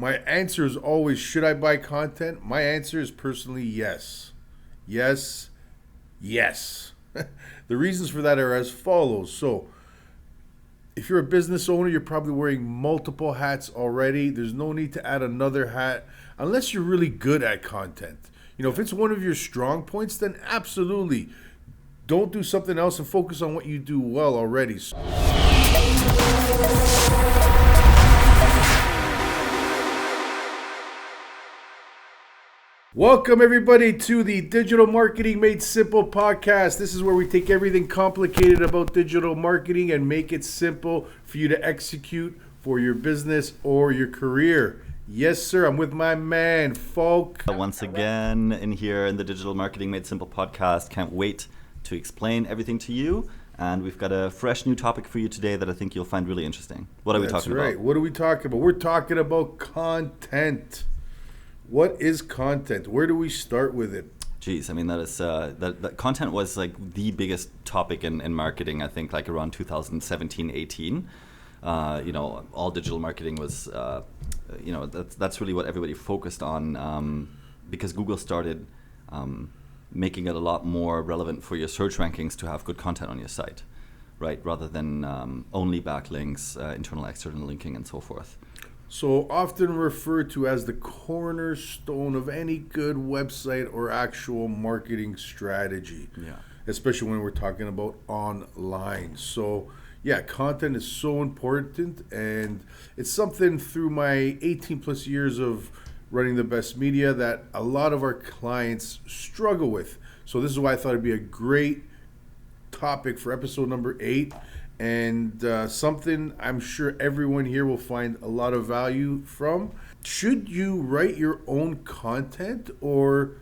my answer is always, should I buy content? My answer is personally yes. Yes. Yes. The reasons for that are as follows. So, if you're a business owner, you're probably wearing multiple hats already. There's no need to add another hat unless you're really good at content. If it's one of your strong points, then absolutely don't do something else and focus on what you do well already. Welcome, everybody, to the Digital Marketing Made Simple podcast. This is where we take everything complicated about digital marketing and make it simple for you to execute for your business or your career. Yes, sir. I'm with my man, Falk. Once again, in here in the Digital Marketing Made Simple podcast. Can't wait to explain everything to you. And we've got a fresh new topic for you today that I think you'll find really interesting. What are we talking about? That's right. What are we talking about? We're talking about content. What is content? Where do we start with it? Geez, I mean, that content was like the biggest topic in marketing, I think, like around 2017, 18. All digital marketing was, that's really what everybody focused on because Google started making it a lot more relevant for your search rankings to have good content on your site, right? Rather than only backlinks, internal, external linking, and so forth. So often referred to as the cornerstone of any good website or actual marketing strategy, especially when we're talking about online. So content is so important, and it's something through my 18 plus years of running the best media that a lot of our clients struggle with. So this is why I thought it'd be a great topic for episode number 8. And something I'm sure everyone here will find a lot of value from. Should you write your own content or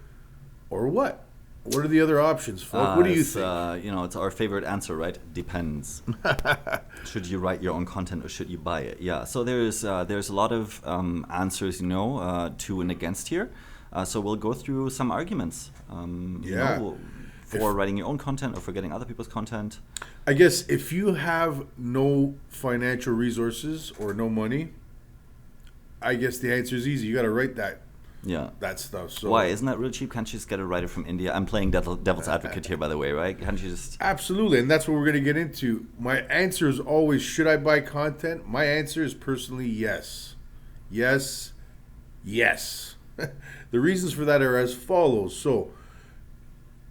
what? What are the other options, Falk? What do you think? It's our favorite answer, right? Depends. Should you write your own content or should you buy it? Yeah. So there's a lot of answers, to and against here. So we'll go through some arguments. For writing your own content or for getting other people's content. I guess if you have no financial resources or no money, I guess the answer is easy. You got to write that stuff. So why? Isn't that really cheap? Can't you just get a writer from India? I'm playing devil's advocate here, by the way, right? Can't you just... Absolutely, and that's what we're going to get into. My answer is always, should I buy content? My answer is personally yes. Yes. Yes. The reasons for that are as follows. So,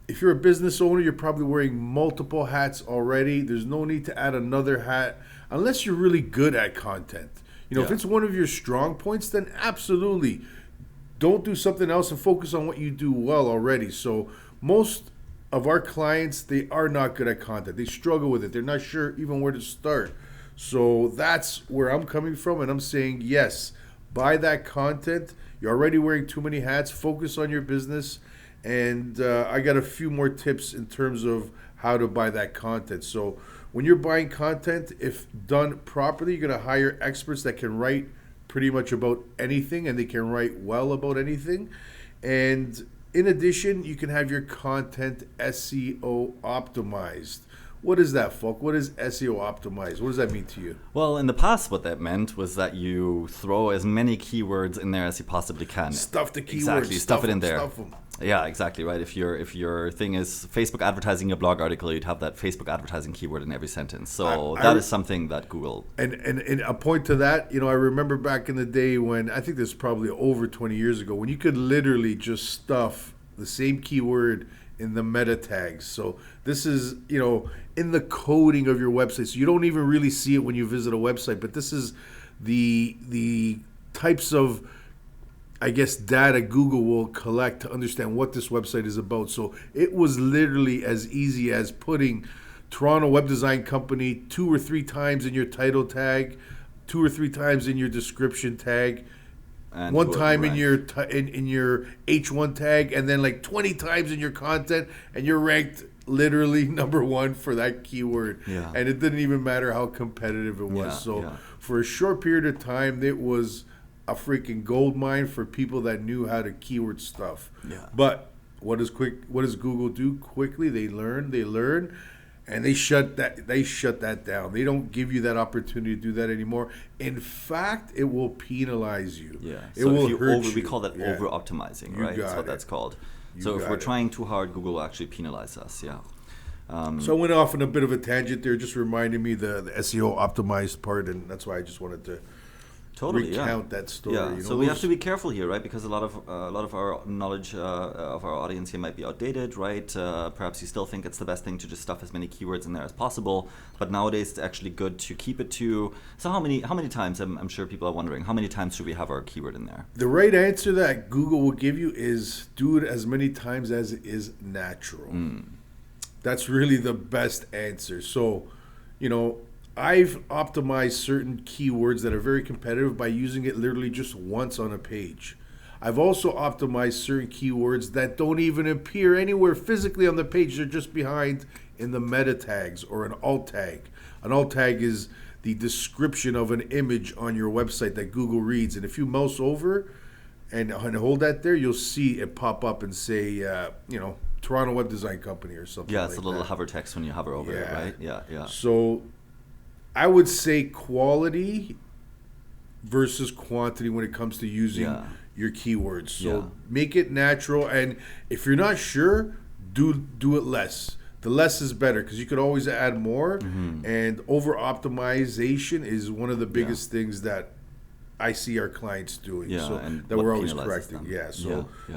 if you're a business owner, you're probably wearing multiple hats already. There's no need to add another hat unless you're really good at content. If it's one of your strong points, then absolutely don't do something else and focus on what you do well already. So most of our clients, they are not good at content. They struggle with it. They're not sure even where to start. So that's where I'm coming from, and I'm saying, yes, buy that content. You're already wearing too many hats. Focus on your business. And I got a few more tips in terms of how to buy that content. So when you're buying content, if done properly, you're going to hire experts that can write pretty much about anything, and they can write well about anything. And in addition, you can have your content SEO optimized. What is that, Falk? What is SEO optimized? What does that mean to you? Well, in the past, what that meant was that you throw as many keywords in there as you possibly can. Stuff the keywords. Exactly, stuff it in there. Stuff them. Yeah, exactly, right. If your thing is Facebook advertising your blog article, you'd have that Facebook advertising keyword in every sentence. So that is something that Google... And a point to that, I remember back in the day when, I think this is probably over 20 years ago, when you could literally just stuff the same keyword in the meta tags. So this is, in the coding of your website. So you don't even really see it when you visit a website, but this is the types of, I guess, data Google will collect to understand what this website is about. So it was literally as easy as putting Toronto Web Design Company 2 or 3 times in your title tag, 2 or 3 times in your description tag, and one time in your H1 tag, and then like 20 times in your content, and you're ranked literally number 1 for that keyword. Yeah. And it didn't even matter how competitive it was. For a short period of time, it was a freaking gold mine for people that knew how to keyword stuff. Yeah. But what does Google do? Quickly, they learn, And they shut that down. They don't give you that opportunity to do that anymore. In fact, it will penalize you. Yeah. It So will if you hurt you. we call that over optimizing, right? That's what that's called. So if we're trying too hard, Google will actually penalize us. Yeah. So I went off on a bit of a tangent there, just reminding me the SEO optimized part, and that's why I just wanted to recount that story. Yeah. You know, So we have to be careful here, right? Because a lot of our knowledge of our audience here might be outdated, right? Perhaps you still think it's the best thing to just stuff as many keywords in there as possible, but nowadays it's actually good to keep it to. So how many times? I'm sure people are wondering, how many times should we have our keyword in there? The right answer that Google will give you is do it as many times as it is natural. That's really the best answer. So, you know, I've optimized certain keywords that are very competitive by using it literally just once on a page. I've also optimized certain keywords that don't even appear anywhere physically on the page. They're just behind in the meta tags or an alt tag. An alt tag is the description of an image on your website that Google reads. And if you mouse over and hold that there, you'll see it pop up and say, you know, Toronto Web Design Company or something like that. Yeah, it's a little hover text when you hover over it, right? Yeah. So I would say quality versus quantity when it comes to using your keywords. So make it natural, and if you're not sure, do it less. The less is better because you could always add more, and over optimization is one of the biggest things that I see our clients doing, so that we're always correcting.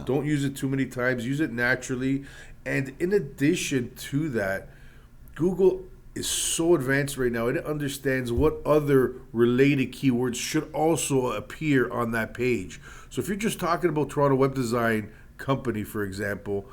Don't use it too many times. Use it naturally. And in addition to that, Google is so advanced right now. It understands what other related keywords should also appear on that page. So if you're just talking about Toronto Web Design Company, for example,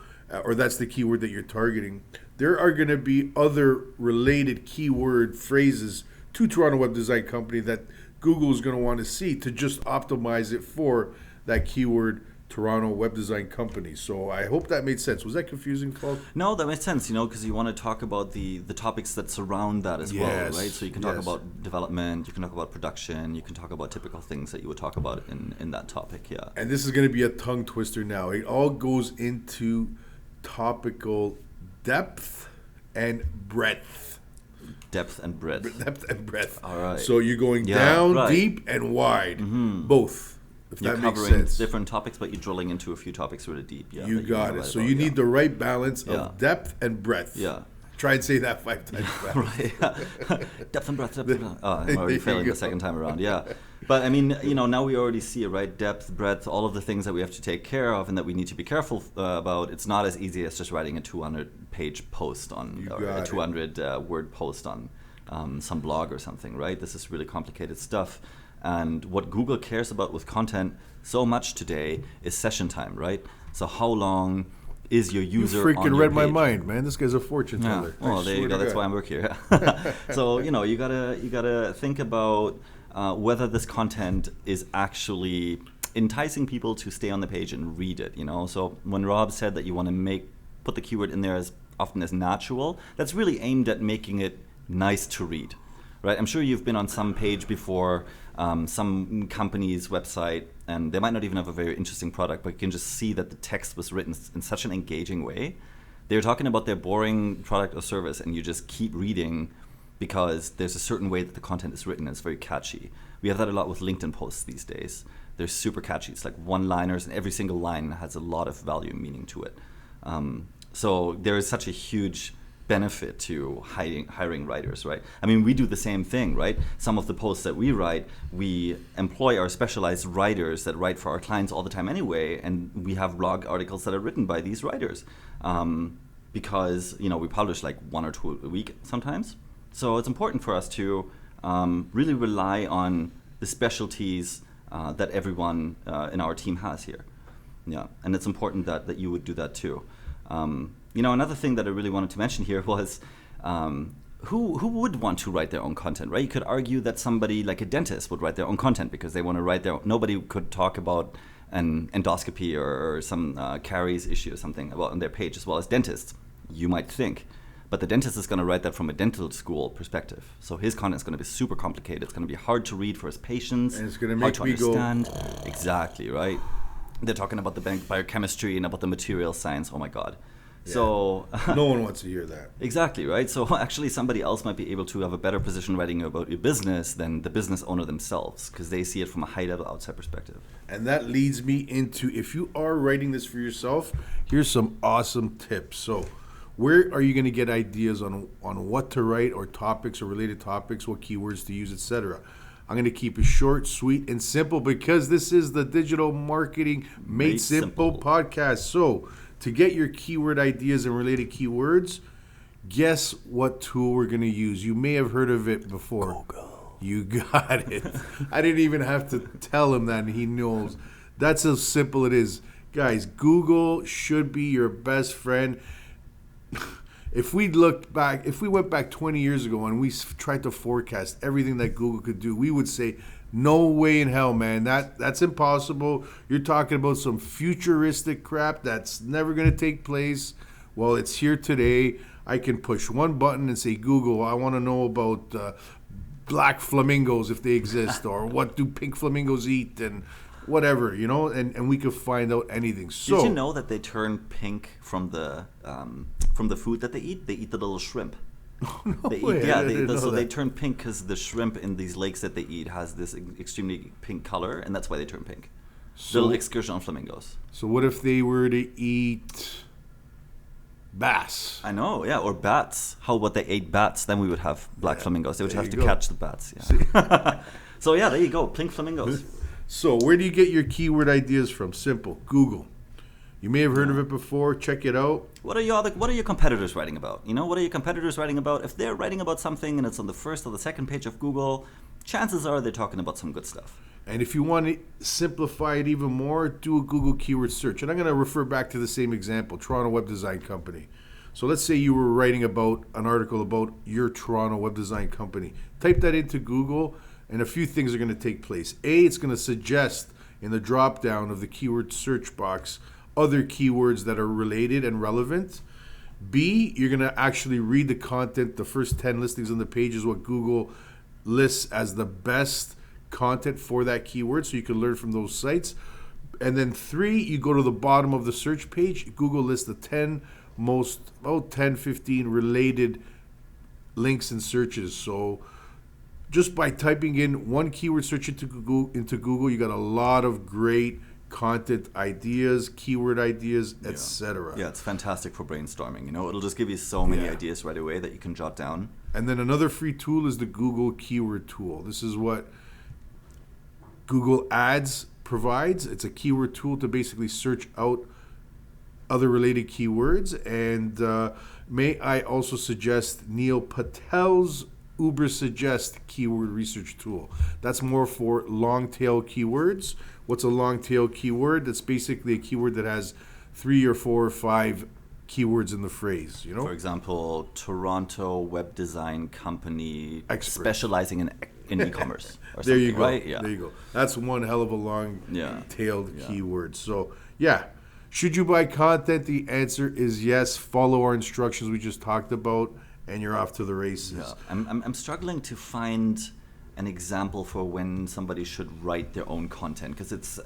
or that's the keyword that you're targeting, there are going to be other related keyword phrases to Toronto Web Design Company that Google is going to want to see to just optimize it for that keyword Toronto Web Design Company. So I hope that made sense. Was that confusing, Falk? No, that makes sense, you know, because you want to talk about the topics that surround that as well, right? So you can talk about development, you can talk about production, you can talk about typical things that you would talk about in that topic, And this is going to be a tongue twister now. It all goes into topical depth and breadth. Depth and breadth. Depth and breadth. All right. So you're going down, deep, and wide. Both. If you're that makes covering sense. different topics, but you're drilling into a few topics really deep. You got it. So you need the right balance of depth and breadth. Try and say that 5 times fast. Right. Depth and breadth. I'm already failing the second time around. But I mean, you know, now we already see it, right? Depth, breadth, all of the things that we have to take care of and that we need to be careful about. It's not as easy as just writing a 200-page post on, or a 200-word post on some blog or something, right? This is really complicated stuff. And what Google cares about with content so much today is session time, right? So how long is your user on your freaking read my page? mind, man. This guy's a fortune teller. Well, there you go. That's why I work here. So, you know, you gotta think about whether this content is actually enticing people to stay on the page and read it, you know? So when Rob said that you want to put the keyword in there as often as natural, that's really aimed at making it nice to read, right? I'm sure you've been on some page before, some company's website, and they might not even have a very interesting product, but you can just see that the text was written in such an engaging way. They're talking about their boring product or service, and you just keep reading because there's a certain way that the content is written. It's very catchy. We have that a lot with LinkedIn posts these days. They're super catchy. It's like one-liners, and every single line has a lot of value and meaning to it. So there is such a huge benefit to hiring writers, right? I mean, we do the same thing, right? Some of the posts that we write, we employ our specialized writers that write for our clients all the time anyway, and we have blog articles that are written by these writers because, you know, we publish like 1 or 2 a week sometimes. So it's important for us to really rely on the specialties that everyone in our team has here. And it's important that you would do that too. You know, another thing that I really wanted to mention here was who would want to write their own content, right? You could argue that somebody like a dentist would write their own content because they want to write their own. Nobody could talk about an endoscopy or some caries issue or something about on their page as well as dentists, you might think. But the dentist is going to write that from a dental school perspective. So his content is going to be super complicated. It's going to be hard to read for his patients. And it's going to make me understand. Exactly, right? They're talking about the biochemistry and about the material science. Oh my God. So no one wants to hear that. Exactly, right? So actually somebody else might be able to have a better position writing about your business than the business owner themselves, because they see it from a high-level outside perspective. And that leads me into, if you are writing this for yourself, here's some awesome tips. So where are you going to get ideas on what to write, or topics or related topics, what keywords to use, etc.? I'm going to keep it short, sweet, and simple, because this is the Digital Marketing Made Simple podcast. So to get your keyword ideas and related keywords, guess what tool we're going to use? You may have heard of it before. Google. You got it. I didn't even have to tell him that, and he knows. That's how simple it is. Guys, Google should be your best friend. If we went back 20 years ago and we tried to forecast everything that Google could do, we would say, no way in hell, man. That's impossible. You're talking about some futuristic crap that's never going to take place. Well, it's here today. I can push one button and say, Google, I want to know about black flamingos, if they exist, or what do pink flamingos eat, and whatever, and we could find out anything. So, did you know that they turn pink from the food that they eat? They eat the little shrimp. Oh, no they way. Eat, they turn pink because the shrimp in these lakes that they eat has this extremely pink color, and that's why they turn pink. Little excursion on flamingos. So what if they were to eat bass? I know, yeah, or bats. How about they ate bats? Then we would have black flamingos. They would have to catch the bats. Yeah. So yeah, there you go, pink flamingos. So where do you get your keyword ideas from? Simple, Google. You may have heard of it before. Check it out. What are your competitors writing about? What are your competitors writing about? If they're writing about something and it's on the first or the second page of Google, chances are they're talking about some good stuff. And if you want to simplify it even more, do a Google keyword search. And I'm going to refer back to the same example, Toronto Web Design Company. So let's say you were writing about an article about your Toronto Web Design Company. Type that into Google, and a few things are going to take place. A, it's going to suggest in the drop down of the keyword search box other keywords that are related and relevant. B, you're going to actually read the content. The first 10 listings on the page is what Google lists as the best content for that keyword, so you can learn from those sites. And then 3, you go to the bottom of the search page. Google lists the 10 most, about 10, 15 related links and searches. So just by typing in one keyword search into Google, you got a lot of great content ideas, keyword ideas, etc. Yeah, it's fantastic for brainstorming. It'll just give you so many ideas right away that you can jot down. And then another free tool is the Google Keyword Tool. This is what Google Ads provides. It's a keyword tool to basically search out other related keywords. And may I also suggest Neil Patel's Uber Suggest keyword research tool. That's more for long tail keywords. What's a long tail keyword? That's basically a keyword that has 3 or 4 or 5 keywords in the phrase. For example, Toronto Web Design Company Expert. Specializing in e-commerce. Or there you go. Right? Yeah. There you go. That's one hell of a long-tailed keyword. So, should you buy content? The answer is yes. Follow our instructions we just talked about, and you're off to the races. Yeah. I'm struggling to find an example for when somebody should write their own content, because it's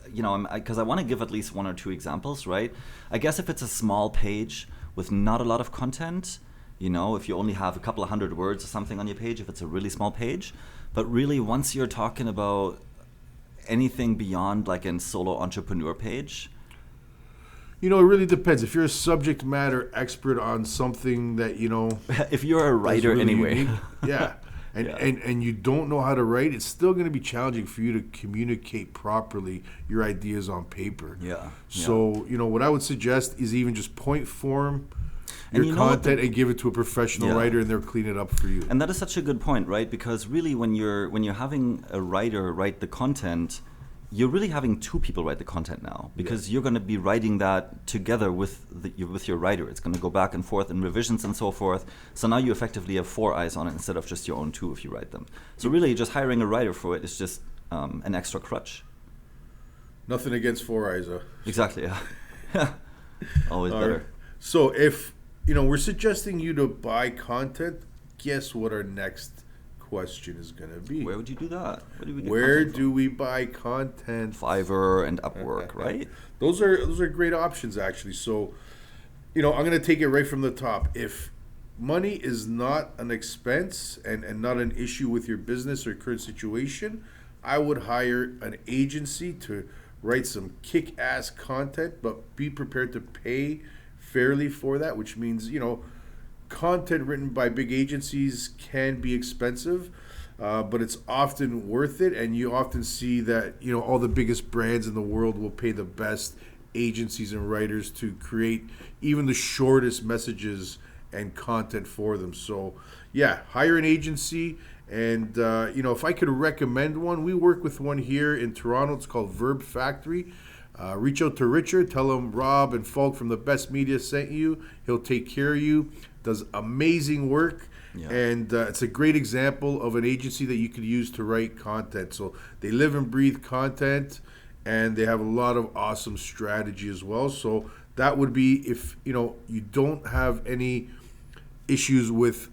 because I want to give at least 1 or 2 examples, right? I guess if it's a small page with not a lot of content, if you only have a couple of 100 words or something on your page, if it's a really small page, but really once you're talking about anything beyond like a solo entrepreneur page. It really depends. If you're a subject matter expert on something that if you're a writer really anyway, unique, and you don't know how to write, it's still going to be challenging for you to communicate properly your ideas on paper. So what I would suggest is even just point form your content and give it to a professional writer, and they'll clean it up for you. And that is such a good point, right? Because really, when you're having a writer write the content, you're really having 2 people write the content now, because you're going to be writing that together with your writer. It's going to go back and forth in revisions and so forth. So now you effectively have 4 eyes on it instead of just your own 2 if you write them. So really, just hiring a writer for it is just an extra crutch. Nothing against 4 eyes, though. Exactly. Yeah. Always better. Right. So if we're suggesting you to buy content, guess what our next question is going to be? Where would you do that? Where do we buy content? Fiverr and Upwork, right? Those are great options, actually. So I'm going to take it right from the top. If money is not an expense and not an issue with your business or current situation, I would hire an agency to write some kick-ass content, but be prepared to pay fairly for that, which means, content written by big agencies can be expensive, but it's often worth it. And you often see that, all the biggest brands in the world will pay the best agencies and writers to create even the shortest messages and content for them. So yeah, hire an agency. And if I could recommend one, we work with one here in Toronto. It's called Verb Factory. Reach out to Richard, tell him Rob and Falk from the Best Media sent you. He'll take care of you. Does amazing work. Yeah. And it's a great example of an agency that you could use to write content. So they live and breathe content, and they have a lot of awesome strategy as well. So that would be, if you don't have any issues with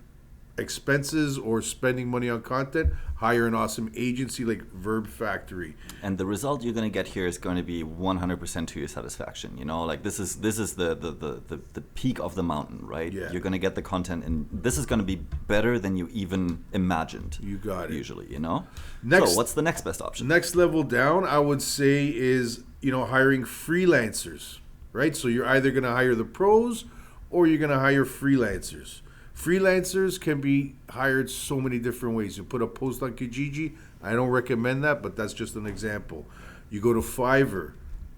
expenses or spending money on content, hire an awesome agency like Verb Factory. And the result you're going to get here is going to be 100% to your satisfaction. This is the peak of the mountain, right? Yeah. You're going to get the content, and this is going to be better than you even imagined. You got it. Usually, Next, so what's the next best option? Next level down, I would say, is hiring freelancers, right? So you're either going to hire the pros or you're going to hire freelancers. Freelancers can be hired so many different ways. You put a post on Kijiji. I don't recommend that, but that's just an example. You go to Fiverr,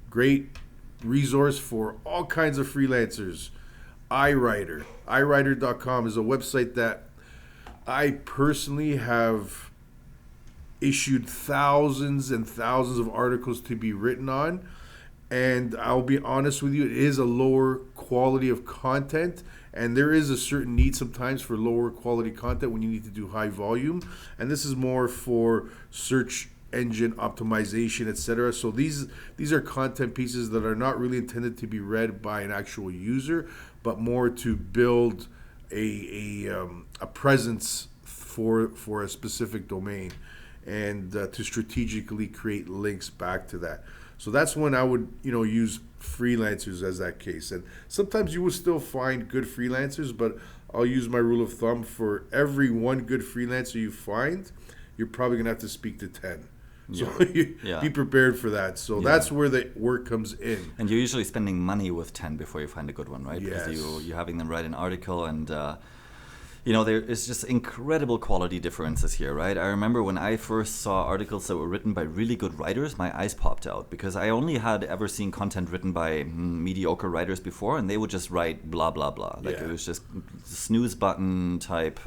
great resource for all kinds of freelancers. iWriter.com is a website that I personally have issued thousands and thousands of articles to be written on. And I'll be honest with you, it is a lower quality of content. And there is a certain need sometimes for lower quality content when you need to do high volume. And this is more for search engine optimization, etc. So these are content pieces that are not really intended to be read by an actual user, but more to build a presence for a specific domain, and to strategically create links back to that. So that's when I would, use freelancers as that case. And sometimes you will still find good freelancers, but I'll use my rule of thumb: for every one good freelancer you find, you're probably going to have to speak to 10. So be prepared for that. So that's where the work comes in. And you're usually spending money with 10 before you find a good one, right? Yes. Because you're having them write an article, and there is just incredible quality differences here, right? I remember when I first saw articles that were written by really good writers, my eyes popped out, because I only had ever seen content written by mediocre writers before, and they would just write blah, blah, blah. It was just snooze button type,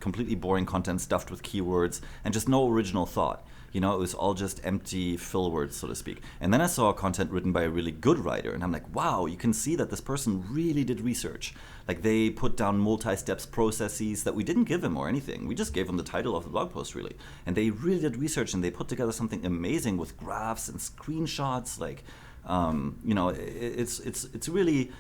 completely boring content stuffed with keywords, and just no original thought. It was all just empty fill words, so to speak. And then I saw content written by a really good writer, and I'm like, wow, you can see that this person really did research. Like, they put down multi-steps processes that we didn't give him or anything. We just gave him the title of the blog post, really. And they really did research, and they put together something amazing with graphs and screenshots. It's really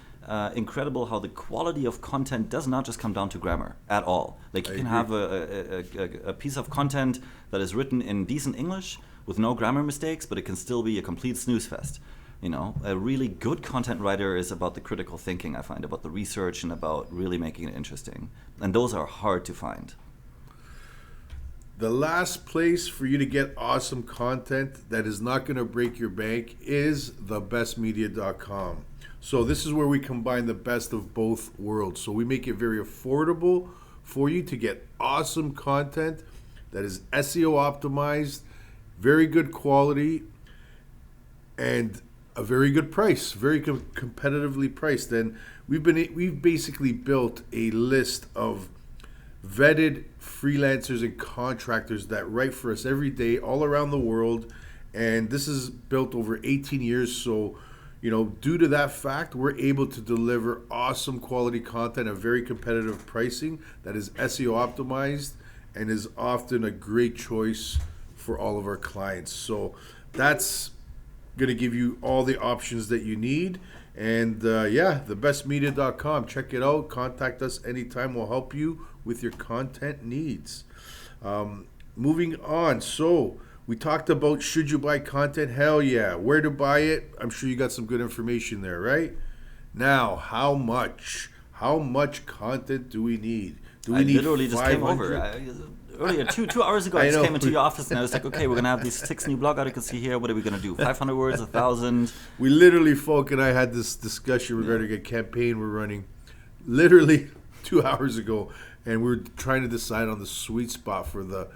incredible how the quality of content does not just come down to grammar at all. Like, you can have a piece of content that is written in decent English with no grammar mistakes, but it can still be a complete snooze fest. A really good content writer is about the critical thinking, I find, about the research, and about really making it interesting. And those are hard to find. The last place for you to get awesome content that is not going to break your bank is thebestmedia.com. So this is where we combine the best of both worlds. So we make it very affordable for you to get awesome content that is SEO optimized, very good quality, and a very good price, very competitively priced. And we've basically built a list of vetted freelancers and contractors that write for us every day all around the world. And this is built over 18 years. So, due to that fact, we're able to deliver awesome quality content at very competitive pricing that is SEO optimized and is often a great choice for all of our clients. So that's going to give you all the options that you need. And thebestmedia.com. Check it out. Contact us anytime. We'll help you with your content needs. Moving on. So we talked about, should you buy content? Hell yeah. Where to buy it? I'm sure you got some good information there, right? Now, how much? How much content do we need? Do we I need literally just came 500? over. Earlier, two hours ago, I just came into your office and I was like, okay, we're going to have these 6 new blog articles here. What are we going to do? 500 words, 1,000? We literally, Falk and I had this discussion regarding a campaign we're running literally 2 hours ago, and we were trying to decide on the sweet spot for the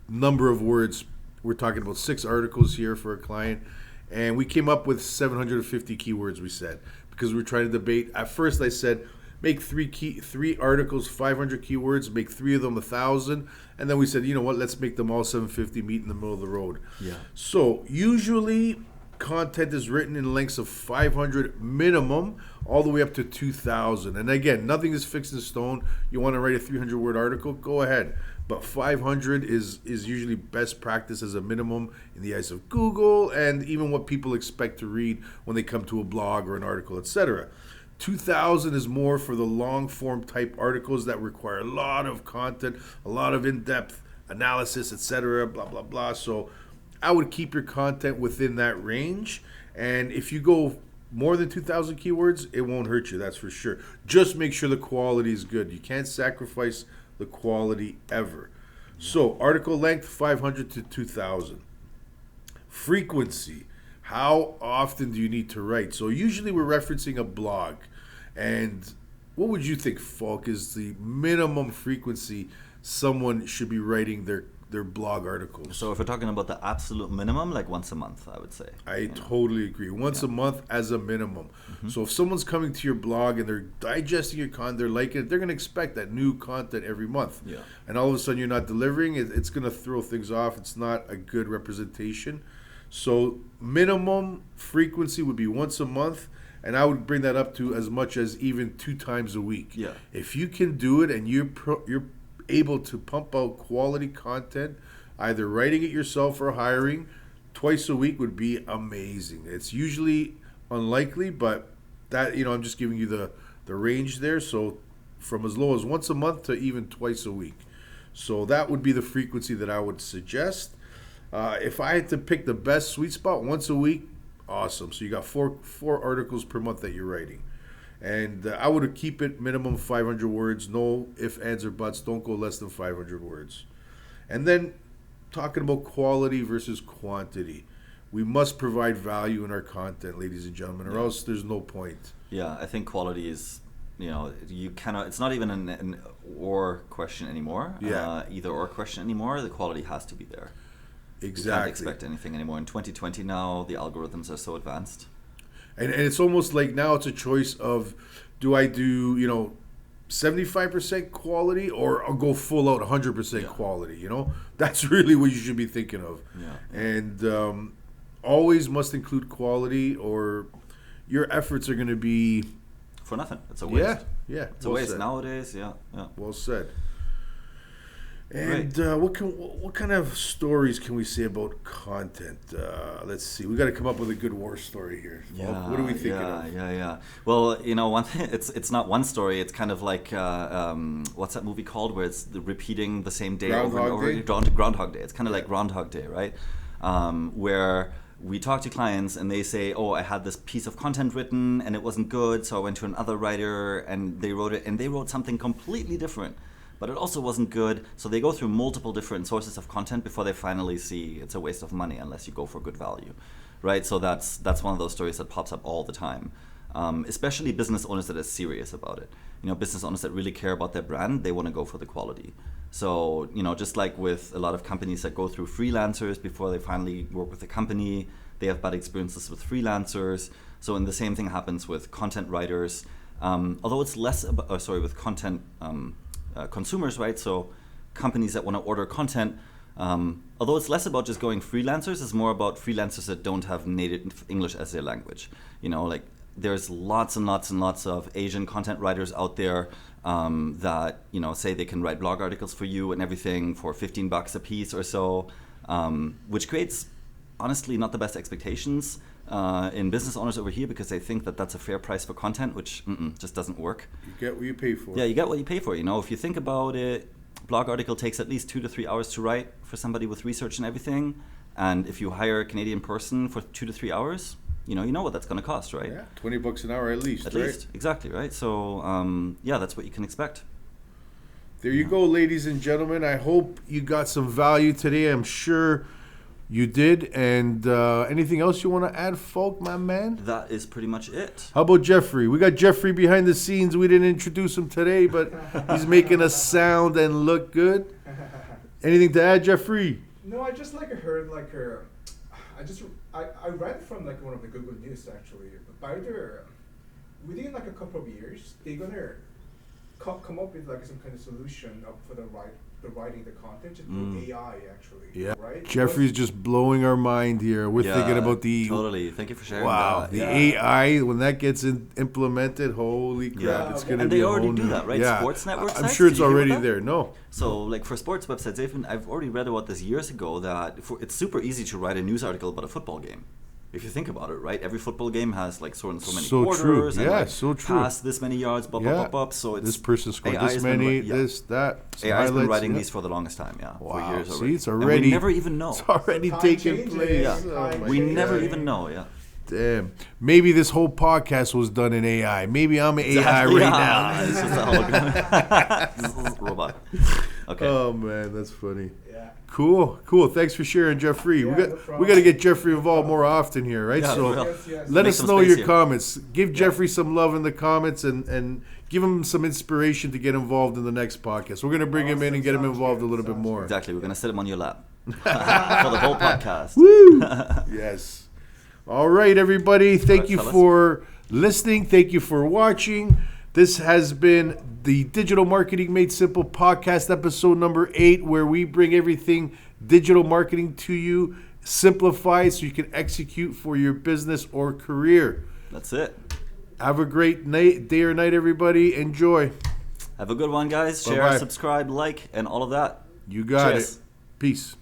number of words. We're talking about 6 articles here for a client, and we came up with 750 keywords, we said, because we were trying to debate. At first I said, make three articles, 500 keywords, make 3 of them 1,000, and then we said, you know what, let's make them all 750, meet in the middle of the road. Yeah. So usually content is written in lengths of 500 minimum, all the way up to 2,000. And again, nothing is fixed in stone. You want to write a 300-word article, go ahead. But 500 is usually best practice as a minimum in the eyes of Google, and even what people expect to read when they come to a blog or an article, etc. 2,000 is more for the long form type articles that require a lot of content, a lot of in-depth analysis, etc. Blah blah blah. So I would keep your content within that range, and if you go more than 2,000 keywords, it won't hurt you, that's for sure. Just make sure the quality is good. You can't sacrifice the quality ever. So article length 500 to 2,000. Frequency. How often do you need to write? So usually we're referencing a blog. And what would you think, Falk, is the minimum frequency someone should be writing their blog articles? So if we're talking about the absolute minimum, like once a month, I would say. I totally agree. Once a month as a minimum. So if someone's coming to your blog and they're digesting your content, they're liking it, they're going to expect that new content every month. Yeah. And all of a sudden you're not delivering, it's going to throw things off. It's not a good representation. So minimum frequency would be once a month, and I would bring that up to as much as even 2 times a week. Yeah. If you can do it and you're able to pump out quality content, either writing it yourself or hiring, twice a week would be amazing. It's usually unlikely, but that, I'm just giving you the range there. So from as low as once a month to even twice a week. So that would be the frequency that I would suggest. If I had to pick the best sweet spot, once a week, awesome. So you got four articles per month that you're writing. And I would keep it minimum 500 words. No ifs, ands, or buts. Don't go less than 500 words. And then talking about quality versus quantity. We must provide value in our content, ladies and gentlemen, or else there's no point. Yeah, I think quality is, you cannot, it's not even an or question anymore. Yeah. Either or question anymore. The quality has to be there. Exactly. You can't expect anything anymore. In 2020 now, the algorithms are so advanced. And it's almost like now it's a choice of, do I do, 75% quality, or I'll go full out 100% quality, That's really what you should be thinking of. Yeah. And always must include quality, or your efforts are going to be... For nothing. It's a waste. Yeah. It's a waste nowadays, yeah. Well said. And what kind of stories can we say about content? Let's see. We got to come up with a good war story here. Yeah, what are we thinking of? Yeah. Well, one thing, it's not one story. It's kind of like what's that movie called, where it's repeating the same day over and over? Groundhog Day. It's kind of like Groundhog Day, right? Where we talk to clients and they say, oh, I had this piece of content written and it wasn't good, so I went to another writer and they wrote something completely different. But it also wasn't good, so they go through multiple different sources of content before they finally see it's a waste of money unless you go for good value, right? So that's one of those stories that pops up all the time, especially business owners that are serious about it. Business owners that really care about their brand, they want to go for the quality. So, just like with a lot of companies that go through freelancers before they finally work with a company, they have bad experiences with freelancers. So, and the same thing happens with content writers, although it's less with content consumers, right? So companies that want to order content, although it's less about just going freelancers, it's more about freelancers that don't have native English as their language. Like there's lots and lots and lots of Asian content writers out there that, say they can write blog articles for you and everything for $15 a piece or so, which creates, honestly, not the best expectations in business owners over here, because they think that that's a fair price for content, which just doesn't work. You get what you pay for. Yeah, you get what you pay for. If you think about it, blog article takes at least 2 to 3 hours to write for somebody with research and everything. And if you hire a Canadian person for 2 to 3 hours, you know what that's going to cost, right? Yeah, $20 an hour at least. At least, exactly, right? So, yeah, that's what you can expect. There you go, ladies and gentlemen. I hope you got some value today. I'm sure you did. And anything else you want to add, Falk, my man? That is pretty much it. How about Jeffrey? We got Jeffrey behind the scenes. We didn't introduce him today, but he's making us sound and look good. Anything to add, Jeffrey? No, I just heard I read from one of the Google News actually. By within a couple of years, they're gonna come up with some kind of solution for the writing the content just through AI actually. Yeah, right. Jeffrey's just blowing our mind here. We're thinking about the totally. Thank you for sharing. Wow, the AI when that gets implemented, holy crap, it's gonna be. And they already do that, right? Yeah, sports network. I'm sure it's already there. No. So, for sports websites, I've already read about this years ago that it's super easy to write a news article about a football game. If you think about it, right? Every football game has so and so many quarters. True. Yeah, and so true. Pass this many yards, So it's this person scored AI this many, been, this, that. AI has been writing these for the longest time, Wow. for years See, already. it's already. And we never even know. It's already taking place. Yeah. We never even know, Damn. Maybe this whole podcast was done in AI. Maybe I'm an AI right now. This is a hologram. This is a robot. Okay. Oh, man, that's funny. Yeah. Cool. Thanks for sharing, Jeffrey. Yeah, we got to get Jeffrey involved more often here, right? Yeah, so yes. let Make us some know space your here. comments. Give Jeffrey some love in the comments and give him some inspiration to get involved in the next podcast. We're going to bring him in and get him involved a little bit more. Exactly. We're going to sit him on your lap for the whole podcast. Woo! Yes. All right, everybody. Thank All right, you fellas. for listening. Thank you for watching. This has been the Digital Marketing Made Simple podcast, episode number 8, where we bring everything digital marketing to you, simplified so you can execute for your business or career. That's it. Have a great night, day or night, everybody. Enjoy. Have a good one, guys. Share, Bye-bye. subscribe, like, and all of that. You got Cheers. it. Peace.